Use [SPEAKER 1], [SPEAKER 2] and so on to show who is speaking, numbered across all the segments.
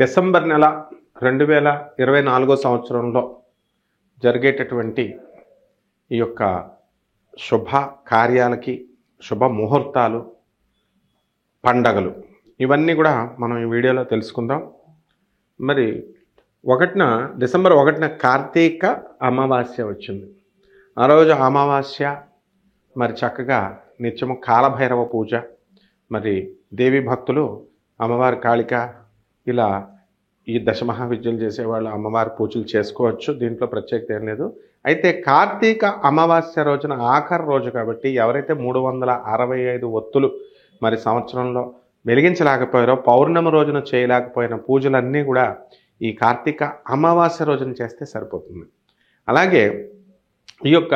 [SPEAKER 1] December నెల 2024 సంవత్సరంలో జరిగేటటువంటి ఈ యొక్క శుభ కార్యాలకి శుభ ముహూర్తాలు పండగలు ఇవన్నీ కూడా మనం ఈ వీడియోలో తెలుసుకుందాం. మరి డిసెంబర్ 1న కార్తీక అమావాస్య వచ్చింది. ఆ రోజు అమావాస్య మరి చక్కగా నిత్యము కాలభైరవ పూజ, మరి దేవి భక్తులు అమ్మవారి కాళిక ఇలా ఈ దశమహావిద్యలు చేసేవాళ్ళు అమ్మవారి పూజలు చేసుకోవచ్చు. దీంట్లో ప్రత్యేకత ఏం లేదు. అయితే కార్తీక అమావాస్య రోజున ఆఖరి రోజు కాబట్టి ఎవరైతే 365 ఒత్తులు మరి సంవత్సరంలో వెలిగించలేకపోయారో, పౌర్ణమి రోజున చేయలేకపోయిన పూజలన్నీ కూడా ఈ కార్తీక అమావాస్య రోజున చేస్తే సరిపోతుంది. అలాగే ఈ యొక్క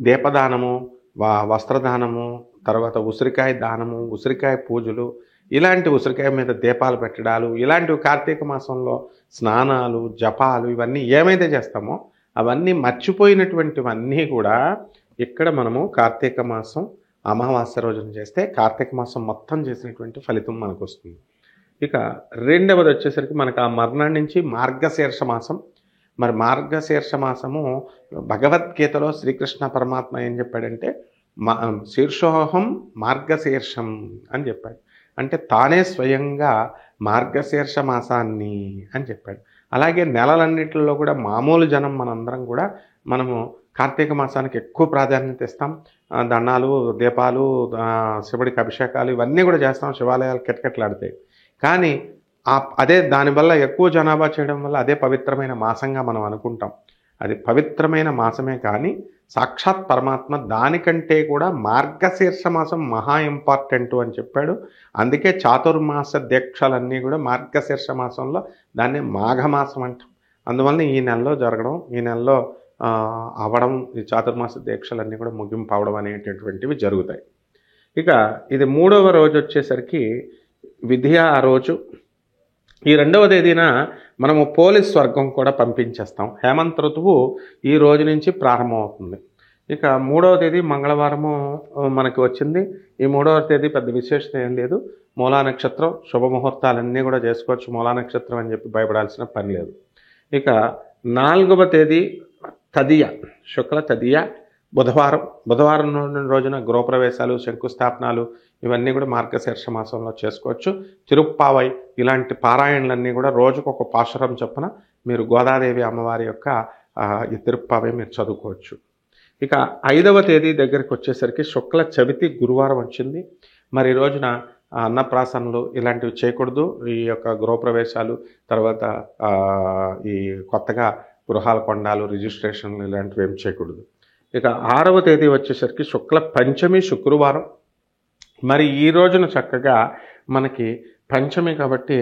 [SPEAKER 1] దీపదానము, వస్త్రదానము, తర్వాత ఉసిరికాయ దానము, ఉసిరికాయ పూజలు, ఇలాంటి ఉసిరికాయ మీద దీపాలు పెట్టడాలు, ఇలాంటివి కార్తీక మాసంలో స్నానాలు, జపాలు ఇవన్నీ ఏమైతే చేస్తామో అవన్నీ మర్చిపోయినటువంటివన్నీ కూడా ఇక్కడ మనము కార్తీక మాసం అమావాస్య రోజున చేస్తే కార్తీక మాసం మొత్తం చేసినటువంటి ఫలితం మనకు వస్తుంది. ఇక రెండవది వచ్చేసరికి మనకు ఆ మర్నాడు నుంచి మార్గశీర్ష మాసం. మరి మార్గశీర్ష మాసము భగవద్గీతలో శ్రీకృష్ణ పరమాత్మ ఏం చెప్పాడంటే శీర్షోహం మార్గశీర్షం అని చెప్పాడు. అంటే తానే స్వయంగా మార్గశీర్ష మాసాన్ని అని చెప్పాడు. అలాగే నెలలన్నిటిలో కూడా మామూలు జనం మనందరం కూడా మనము కార్తీక మాసానికి ఎక్కువ ప్రాధాన్యత ఇస్తాం. దండాలు, దీపాలు, శివుడికి అభిషేకాలు ఇవన్నీ కూడా చేస్తాం. శివాలయాలు కిటకిటలాడతాయి. కానీ అదే దానివల్ల ఎక్కువ జనాభా చేయడం వల్ల అదే పవిత్రమైన మాసంగా మనం అనుకుంటాం. అది పవిత్రమైన మాసమే, కానీ సాక్షాత్ పరమాత్మ దానికంటే కూడా మార్గశీర్ష మాసం మహా ఇంపార్టెంట్ అని చెప్పాడు. అందుకే చాతుర్మాస దీక్షలన్నీ కూడా మార్గశీర్ష మాసంలో దాన్ని మాఘమాసం అంటాం. అందువల్ల ఈ నెలలో జరగడం, ఈ నెలలో అవ్వడం, ఈ చాతుర్మాస దీక్షలన్నీ కూడా ముగింపు అవడం అనేటటువంటివి జరుగుతాయి. ఇక ఇది 3వ రోజు వచ్చేసరికి విద్య. ఆ రోజు ఈ 2వ తేదీన మనము పోలీస్ వర్గం కూడా పంపించేస్తాం. హేమంత్ ఋతువు ఈ రోజు నుంచి ప్రారంభమవుతుంది. ఇక 3వ తేదీ మంగళవారము మనకి వచ్చింది. ఈ 3వ తేదీ పెద్ద విశేషత ఏం లేదు. మూలా నక్షత్రం, శుభముహూర్తాలన్నీ కూడా చేసుకోవచ్చు. మూలా నక్షత్రం అని చెప్పి భయపడాల్సిన పని లేదు. ఇక 4వ తేదీ తదియ, శుక్ల తదియ, బుధవారం రోజున గృహప్రవేశాలు, శంకుస్థాపనాలు ఇవన్నీ కూడా మార్గశీర్ష మాసంలో చేసుకోవచ్చు. తిరుప్పావై ఇలాంటి పారాయణలన్నీ కూడా రోజుకొక పాశురం చొప్పున మీరు గోదాదేవి అమ్మవారి యొక్క ఈ తిరుప్పావై మీరు చదువుకోవచ్చు. ఇక 5వ తేదీ దగ్గరికి వచ్చేసరికి శుక్ల చవితి గురువారం వచ్చింది. మరి ఈ రోజున అన్నప్రాసనలు ఇలాంటివి చేయకూడదు. ఈ యొక్క గృహప్రవేశాలు, తర్వాత ఈ కొత్తగా గృహాలు కొండాలు, రిజిస్ట్రేషన్లు ఇలాంటివి ఏం చేయకూడదు. ఇక 6వ తేదీ వచ్చేసరికి శుక్ల పంచమి శుక్రవారం. మరి ఈ రోజున చక్కగా మనకి పంచమి కాబట్టి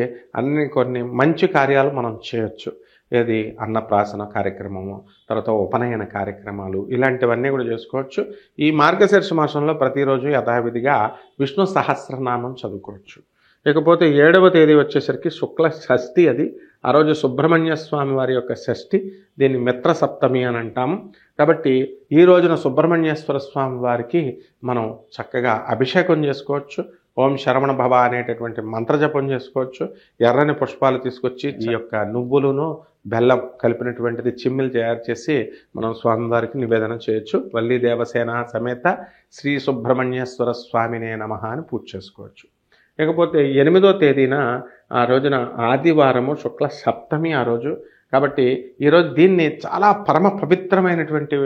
[SPEAKER 1] కొన్ని మంచి కార్యాలు మనం చేయొచ్చు. ఏది అన్నప్రాసన కార్యక్రమము, తర్వాత ఉపనయన కార్యక్రమాలు ఇలాంటివన్నీ కూడా చేసుకోవచ్చు. ఈ మార్గశీర్ష మాసంలో ప్రతిరోజు యథావిధిగా విష్ణు సహస్రనామం చదువుకోవచ్చు. ఇకపోతే 7వ తేదీ వచ్చేసరికి శుక్ల షష్ఠి. అది ఆ రోజు సుబ్రహ్మణ్య స్వామి వారి యొక్క షష్ఠి. దీన్ని మిత్ర సప్తమి అని అంటాము. కాబట్టి ఈ రోజున సుబ్రహ్మణ్యేశ్వర స్వామి వారికి మనం చక్కగా అభిషేకం చేసుకోవచ్చు. ఓం శరవణ భవ అనేటటువంటి మంత్రజపం చేసుకోవచ్చు. ఎర్రని పుష్పాలు తీసుకొచ్చి ఈ యొక్క నువ్వులను బెల్లం కలిపినటువంటిది చిమ్మిలు తయారు చేసి మనం స్వామివారికి నివేదన చేయొచ్చు. వల్లి దేవసేన సమేత శ్రీ సుబ్రహ్మణ్యేశ్వర స్వామినే నమః అని పూజ చేసుకోవచ్చు. ఇకపోతే 8వ తేదీన ఆ రోజున ఆదివారము శుక్ల సప్తమి ఆ రోజు. కాబట్టి ఈరోజు దీన్ని చాలా పరమ పవిత్రమైనటువంటి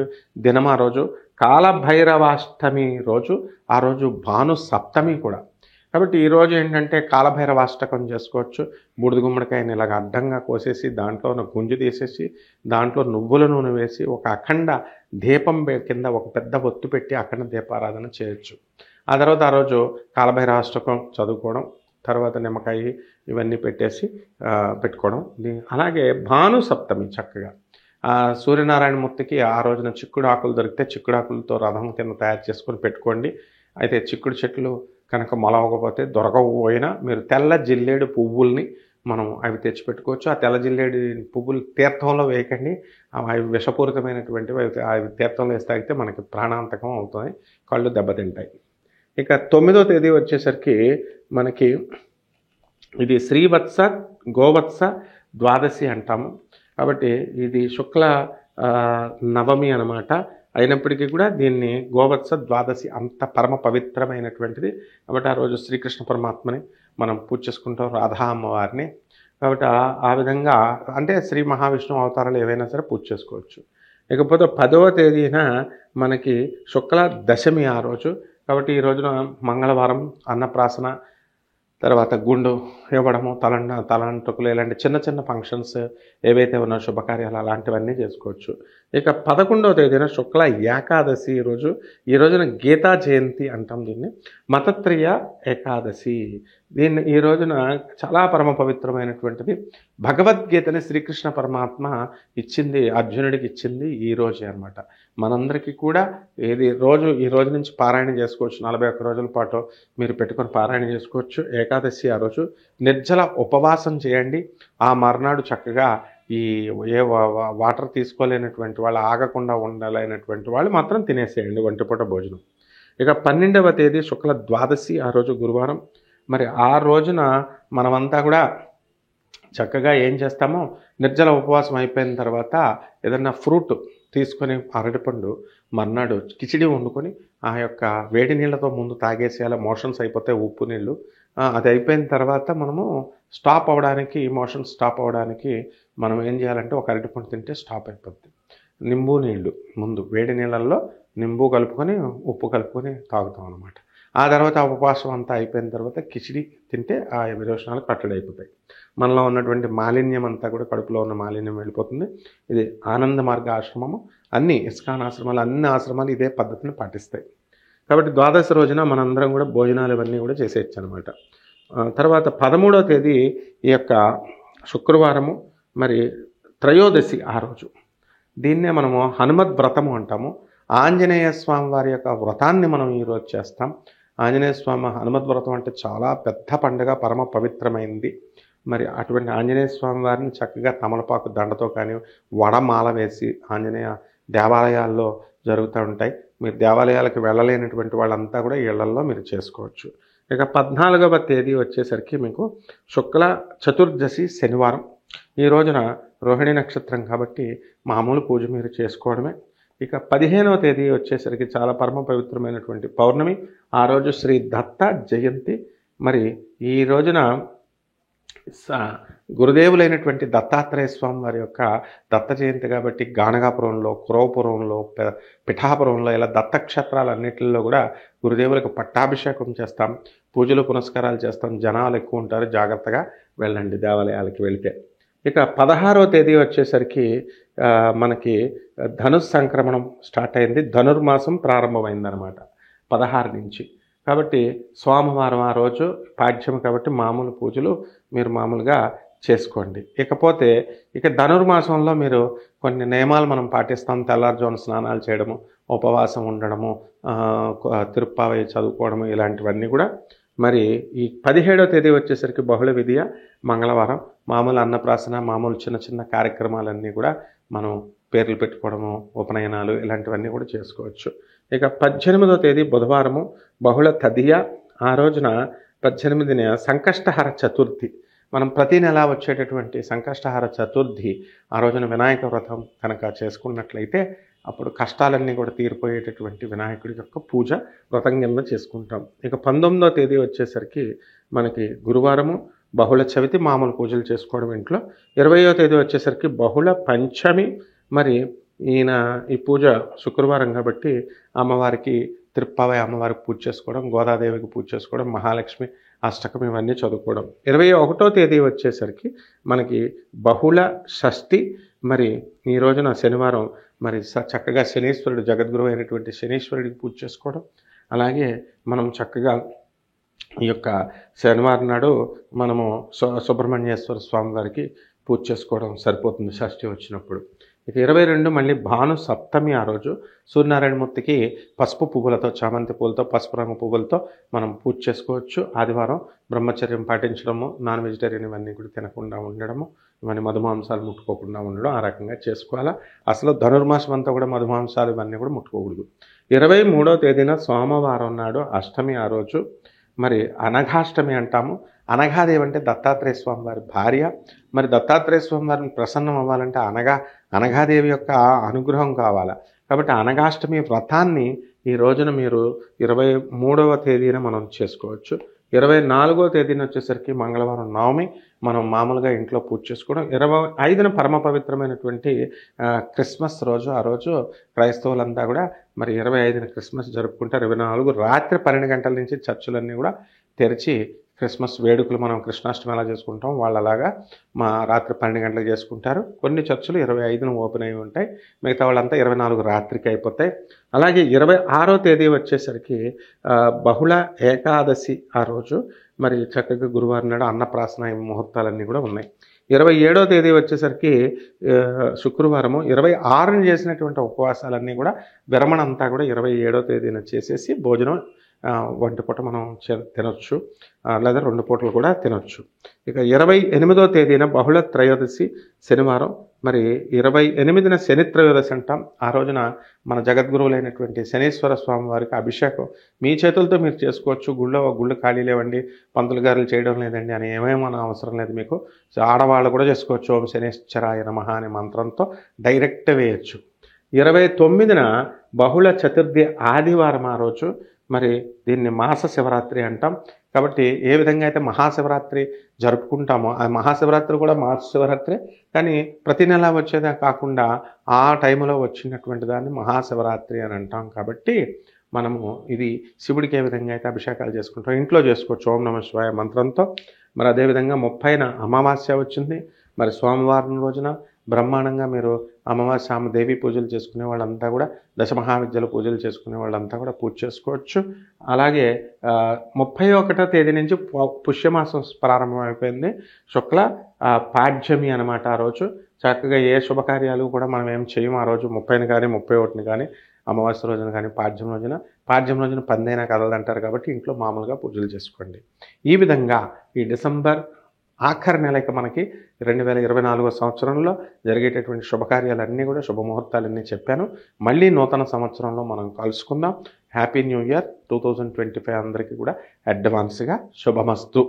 [SPEAKER 1] దినం. ఆ రోజు కాలభైరవాష్టమి రోజు, ఆ రోజు భాను సప్తమి కూడా. కాబట్టి ఈరోజు ఏంటంటే కాలభైరవాష్టకం చేసుకోవచ్చు. బూడిద గుమ్మడికాయని ఇలాగ అడ్డంగా కోసేసి దాంట్లో గుంజు తీసేసి దాంట్లో నువ్వుల నూనె వేసి ఒక అఖండ దీపం కింద ఒక పెద్ద ఒత్తు పెట్టి అఖండ దీపారాధన చేయొచ్చు. ఆ తర్వాత ఆ రోజు కాలభైరవాష్టకం చదువుకోవడం, తర్వాత నిమ్మకాయ ఇవన్నీ పెట్టుకోవడం. అలాగే భాను సప్తమి చక్కగా సూర్యనారాయణమూర్తికి ఆ రోజున చిక్కుడు ఆకులు దొరికితే చిక్కుడాకులతో రథం కింద తయారు చేసుకొని పెట్టుకోండి. అయితే చిక్కుడు చెట్లు కనుక మొలవకపోతే దొరకకపోయినా మీరు తెల్ల జిల్లేడు పువ్వుల్ని మనం అవి తెచ్చిపెట్టుకోవచ్చు. ఆ తెల్ల జిల్లేడు పువ్వులు తీర్థంలో వేయకండి. అవి విషపూరితమైనటువంటివి. అవి తీర్థంలో వేసి తాగితే మనకి ప్రాణాంతకం అవుతుంది, కళ్ళు దెబ్బతింటాయి. ఇక 9వ తేదీ వచ్చేసరికి మనకి ఇది శ్రీవత్స గోవత్స ద్వాదశి అంటాము. కాబట్టి ఇది శుక్ల నవమి అన్నమాట. అయినప్పటికీ కూడా దీన్ని గోవత్స ద్వాదశి అంత పరమ పవిత్రమైనటువంటిది. కాబట్టి ఆ రోజు శ్రీకృష్ణ పరమాత్మని మనం పూజ చేసుకుంటాం, రాధా అమ్మవారిని. కాబట్టి ఆ విధంగా అంటే శ్రీ మహావిష్ణువు అవతారాలు ఏవైనా సరే పూజ చేసుకోవచ్చు. ఇకపోతే 10వ తేదీన మనకి శుక్ల దశమి ఆ రోజు. కాబట్టి ఈ రోజున మంగళవారం అన్నప్రాసన, తర్వాత గుండు ఇవ్వడము, తలంటుకులు ఇలాంటి చిన్న చిన్న ఫంక్షన్స్ ఏవైతే ఉన్నాయో శుభకార్యాలు అలాంటివన్నీ చేసుకోవచ్చు. ఇక 11వ తేదీన శుక్ల ఏకాదశి ఈ రోజున గీతా జయంతి అంటాం దీన్ని. మతత్రయ ఏకాదశి. ఈ రోజున చాలా పరమ పవిత్రమైనటువంటిది. భగవద్గీతని శ్రీకృష్ణ పరమాత్మ ఇచ్చింది, అర్జునుడికి ఇచ్చింది ఈ రోజే అనమాట. మనందరికీ కూడా ఈ రోజు నుంచి పారాయణ చేసుకోవచ్చు. 41 రోజుల పాటు మీరు పెట్టుకొని పారాయణ చేసుకోవచ్చు. ఏకాదశి ఆ రోజు నిర్జల ఉపవాసం చేయండి. ఆ మర్నాడు చక్కగా వాటర్ తీసుకోలేనటువంటి వాళ్ళు, ఆగకుండా ఉండలేనటువంటి వాళ్ళు మాత్రం తినేసేయండి ఒంటిపూట భోజనం. ఇక 12వ తేదీ శుక్ల ద్వాదశి ఆ రోజు గురువారం. మరి ఆ రోజున మనమంతా కూడా చక్కగా ఏం చేస్తామో, నిర్జల ఉపవాసం అయిపోయిన తర్వాత ఏదన్నా ఫ్రూట్ తీసుకొని, అరటిపండు మర్నాడు కిచిడి వండుకొని ఆ యొక్క వేడి నీళ్ళతో ముందు తాగేసేయాలి. మోషన్స్ అయిపోతే ఉప్పు నీళ్ళు. అది అయిపోయిన తర్వాత మనము మోషన్స్ స్టాప్ అవ్వడానికి మనం ఏం చేయాలంటే ఒక అరటిపండు తింటే స్టాప్ అయిపోద్ది. నింబు నీళ్ళు ముందు వేడి నీళ్ళల్లో నింబు కలుపుకొని ఉప్పు కలుపుకొని తాగుతాం అనమాట. ఆ తర్వాత ఉపవాసం అంతా అయిపోయిన తర్వాత కిచిడి తింటే ఆ విరోచనాలు కట్టడి అయిపోతాయి. మనలో ఉన్నటువంటి మాలిన్యం అంతా కూడా, కడుపులో ఉన్న మాలిన్యం వెళ్ళిపోతుంది. ఇది ఆనంద మార్గ ఆశ్రమము. అన్ని ఇస్కాన్ ఆశ్రమాలు, అన్ని ఆశ్రమాలు ఇదే పద్ధతిని పాటిస్తాయి. కాబట్టి ద్వాదశి రోజున మనందరం కూడా భోజనాలు ఇవన్నీ కూడా చేసేయచ్చు అనమాట. తర్వాత 13వ తేదీ ఈ యొక్క శుక్రవారము, మరి త్రయోదశి ఆ రోజు. దీన్నే మనము హనుమద్ వ్రతము అంటాము. ఆంజనేయ స్వామి వారి యొక్క వ్రతాన్ని మనం ఈరోజు చేస్తాం. ఆంజనేయ స్వామి హనుమద్ వ్రతం అంటే చాలా పెద్ద పండుగ, పరమ పవిత్రమైంది. మరి అటువంటి ఆంజనేయ స్వామి వారిని చక్కగా తమలపాకు దండతో కానీ వడమాల వేసి ఆంజనేయ దేవాలయాల్లో జరుగుతూ ఉంటాయి. మీరు దేవాలయాలకు వెళ్ళలేనటువంటి వాళ్ళంతా కూడా ఇళ్లల్లో మీరు చేసుకోవచ్చు. ఇక 14వ తేదీ వచ్చేసరికి మీకు శుక్ల చతుర్దశి శనివారం. ఈ రోజున రోహిణి నక్షత్రం కాబట్టి మామూలు పూజ మీరు చేసుకోవడమే. ఇక 15వ తేదీ వచ్చేసరికి చాలా పరమ పవిత్రమైనటువంటి పౌర్ణమి. ఆ రోజు శ్రీ దత్త జయంతి. మరి ఈ రోజున గురుదేవులైనటువంటి దత్తాత్రేయ స్వామి వారి యొక్క దత్త జయంతి కాబట్టి గాణగాపురంలో, కురవపురంలో, పిఠాపురంలో ఇలా దత్తక్షేత్రాలన్నింటిలో కూడా గురుదేవులకు పట్టాభిషేకం చేస్తాం, పూజలు పునస్కారాలు చేస్తాం. జనాలు ఎక్కువ ఉంటారు, జాగ్రత్తగా వెళ్ళండి దేవాలయాలకి వెళితే. ఇక 16వ తేదీ వచ్చేసరికి మనకి ధనుస్ సంక్రమణం స్టార్ట్ అయింది. ధనుర్మాసం ప్రారంభమైందనమాట 16 నుంచి. కాబట్టి సోమవారం ఆ రోజు పాఠ్యం కాబట్టి మామూలు పూజలు మీరు మామూలుగా చేసుకోండి. ఇకపోతే ఇక ధనుర్మాసంలో మీరు కొన్ని నియమాలు మనం పాటిస్తాం. తెల్లారుజామున స్నానాలు చేయడము, ఉపవాసం ఉండడము, తిరుప్పావై చదువుకోవడము, ఇలాంటివన్నీ కూడా. మరి ఈ 17వ తేదీ వచ్చేసరికి బహుళ విధియ మంగళవారం. మామూలు అన్నప్రాసన, మామూలు చిన్న చిన్న కార్యక్రమాలన్నీ కూడా మనం పేర్లు పెట్టుకోవడము, ఉపనయనాలు ఇలాంటివన్నీ కూడా చేసుకోవచ్చు. ఇక 18వ తేదీ బుధవారము బహుళ తదియ. ఆ రోజున 18న సంకష్టహర చతుర్థి. మనం ప్రతి నెల వచ్చేటటువంటి సంకష్టహర చతుర్థి ఆ రోజున వినాయక వ్రతం కనుక చేసుకున్నట్లయితే అప్పుడు కష్టాలన్నీ కూడా తీరిపోయేటటువంటి వినాయకుడి యొక్క పూజ వ్రతం కింద చేసుకుంటాం. ఇక 19వ తేదీ వచ్చేసరికి మనకి గురువారము బహుళ చవితి, మామూలు పూజలు చేసుకోవడం ఇంట్లో. 20వ తేదీ వచ్చేసరికి బహుళ పంచమి. మరి ఈ పూజ శుక్రవారం కాబట్టి అమ్మవారికి తిరుప్పావై అమ్మవారికి పూజ చేసుకోవడం, గోదాదేవికి పూజ చేసుకోవడం, మహాలక్ష్మి అష్టకం ఇవన్నీ చదువుకోవడం. 21వ తేదీ వచ్చేసరికి మనకి బహుళ షష్ఠి. మరి ఈ రోజున శనివారం మరి చక్కగా శనీశ్వరుడు, జగద్గురు అయినటువంటి శనీశ్వరుడికి పూజ చేసుకోవడం. అలాగే మనం చక్కగా ఈ యొక్క శనివారం నాడు మనము సుబ్రహ్మణ్యేశ్వర స్వామి వారికి పూజ చేసుకోవడం సరిపోతుంది షష్ఠి వచ్చినప్పుడు. ఇక 22 మళ్ళీ భాను సప్తమి. ఆ రోజు సూర్యనారాయణమూర్తికి పసుపు పువ్వులతో, చామంతి పువ్వులతో, పసుపు రంగు పువ్వులతో మనం పూజ చేసుకోవచ్చు. ఆదివారం బ్రహ్మచర్యం పాటించడము, నాన్ వెజిటేరియన్ ఇవన్నీ కూడా తినకుండా ఉండడము, ఇవన్నీ మధుమాంసాలు ముట్టుకోకుండా ఉండడం, ఆ రకంగా చేసుకోవాలా. అసలు ధనుర్మాసం అంతా కూడా మధుమాంసాలు ఇవన్నీ కూడా ముట్టుకోకూడదు. 23వ తేదీన సోమవారం నాడు అష్టమి. ఆ రోజు మరి అనఘాష్టమి అంటాము. అనఘాదేవి అంటే దత్తాత్రేయ స్వామి వారి భార్య. మరి దత్తాత్రేయ స్వామి వారిని ప్రసన్నం అవ్వాలంటే అనఘాదేవి యొక్క అనుగ్రహం కావాలా. కాబట్టి అనఘాష్టమి వ్రతాన్ని ఈ రోజున మీరు 23వ తేదీన మనం చేసుకోవచ్చు. 24వ తేదీన వచ్చేసరికి మంగళవారం నవమి మనం మామూలుగా ఇంట్లో పూజ చేసుకోవడం. 25న పరమ పవిత్రమైనటువంటి క్రిస్మస్ రోజు. ఆ రోజు క్రైస్తవులంతా కూడా మరి 25న క్రిస్మస్ జరుపుకుంటారు. 24 రాత్రి 12 గంటల నుంచి చర్చిలన్నీ కూడా తెరిచి క్రిస్మస్ వేడుకలు మనం కృష్ణాష్టమి ఎలా చేసుకుంటాం వాళ్ళలాగా రాత్రి 12 గంటలకు చేసుకుంటారు. కొన్ని చర్చిలు 25న ఓపెన్ అయి ఉంటాయి, మిగతా వాళ్ళంతా 24 రాత్రికి అయిపోతాయి. అలాగే 26వ తేదీ వచ్చేసరికి బహుళ ఏకాదశి. ఆ రోజు మరి చక్కగా గురువారం నాడు అన్నప్రాసన ముహూర్తాలన్నీ కూడా ఉన్నాయి. 27వ తేదీ వచ్చేసరికి శుక్రవారము. 26న చేసినటువంటి ఉపవాసాలన్నీ కూడా విరమణ అంతా కూడా 27వ తేదీన చేసేసి భోజనం ఒంటి పూట మనం తినొచ్చు, లేదా 2 పూటలు కూడా తినొచ్చు. ఇక 28వ తేదీన బహుళ త్రయోదశి శనివారం. మరి 28న శని త్రయోదశి అంటాం. ఆ రోజున మన జగద్గురువులైనటువంటి శనీశ్వర స్వామి వారికి అభిషేకం మీ చేతులతో మీరు చేసుకోవచ్చు. గుళ్ళు ఖాళీ లేవండి, పంతులు గారులు చేయడం లేదండి అని ఏమేమో అవసరం లేదు. మీకు ఆడవాళ్ళు కూడా చేసుకోవచ్చు. ఓం శనేశ్వరాయ నమః అనే మంత్రంతో డైరెక్ట్ వేయచ్చు. 29న బహుళ చతుర్థి ఆదివారం. ఆ రోజు మరి దీన్ని మాస శివరాత్రి అంటాం. కాబట్టి ఏ విధంగా అయితే మహాశివరాత్రి జరుపుకుంటామో ఆ మహాశివరాత్రి కూడా మాస శివరాత్రి, కానీ ప్రతి నెల వచ్చేదా కాకుండా ఆ టైంలో వచ్చినటువంటి దాన్ని మహాశివరాత్రి అని అంటాం. కాబట్టి మనము ఇది శివుడికి ఏ విధంగా అయితే అభిషేకాలు చేసుకుంటాం ఇంట్లో చేసుకోవచ్చు ఓం నమః శివాయ మంత్రంతో. మరి అదేవిధంగా 30న అమావాస్య వచ్చింది. మరి సోమవారం రోజున బ్రహ్మాండంగా మీరు అమావాస్య దేవి పూజలు చేసుకునే వాళ్ళంతా కూడా, దశమహావిద్యల పూజలు చేసుకునే వాళ్ళంతా కూడా పూజ చేసుకోవచ్చు. అలాగే 31వ తేదీ నుంచి పుష్యమాసం ప్రారంభమైపోయింది. శుక్ల పాడ్యమి అనమాట. ఆ రోజు చక్కగా ఏ శుభకార్యాలు కూడా మనం ఏం చేయము. ఆ రోజు 30ని కానీ 31ని కానీ అమావాస్య రోజున కానీ పాడ్యం రోజున పందైనా కదలదంటారు. కాబట్టి ఇంట్లో మామూలుగా పూజలు చేసుకోండి. ఈ విధంగా ఈ డిసెంబర్ ఆఖరి నెలకి మనకి 2024వ సంవత్సరంలో జరిగేటటువంటి శుభకార్యాలన్నీ కూడా శుభముహూర్తాలన్నీ చెప్పాను. మళ్ళీ నూతన సంవత్సరంలో మనం కలుసుకుందాం. హ్యాపీ న్యూ ఇయర్ 2025 అందరికీ కూడా అడ్వాన్స్గా శుభమస్తు.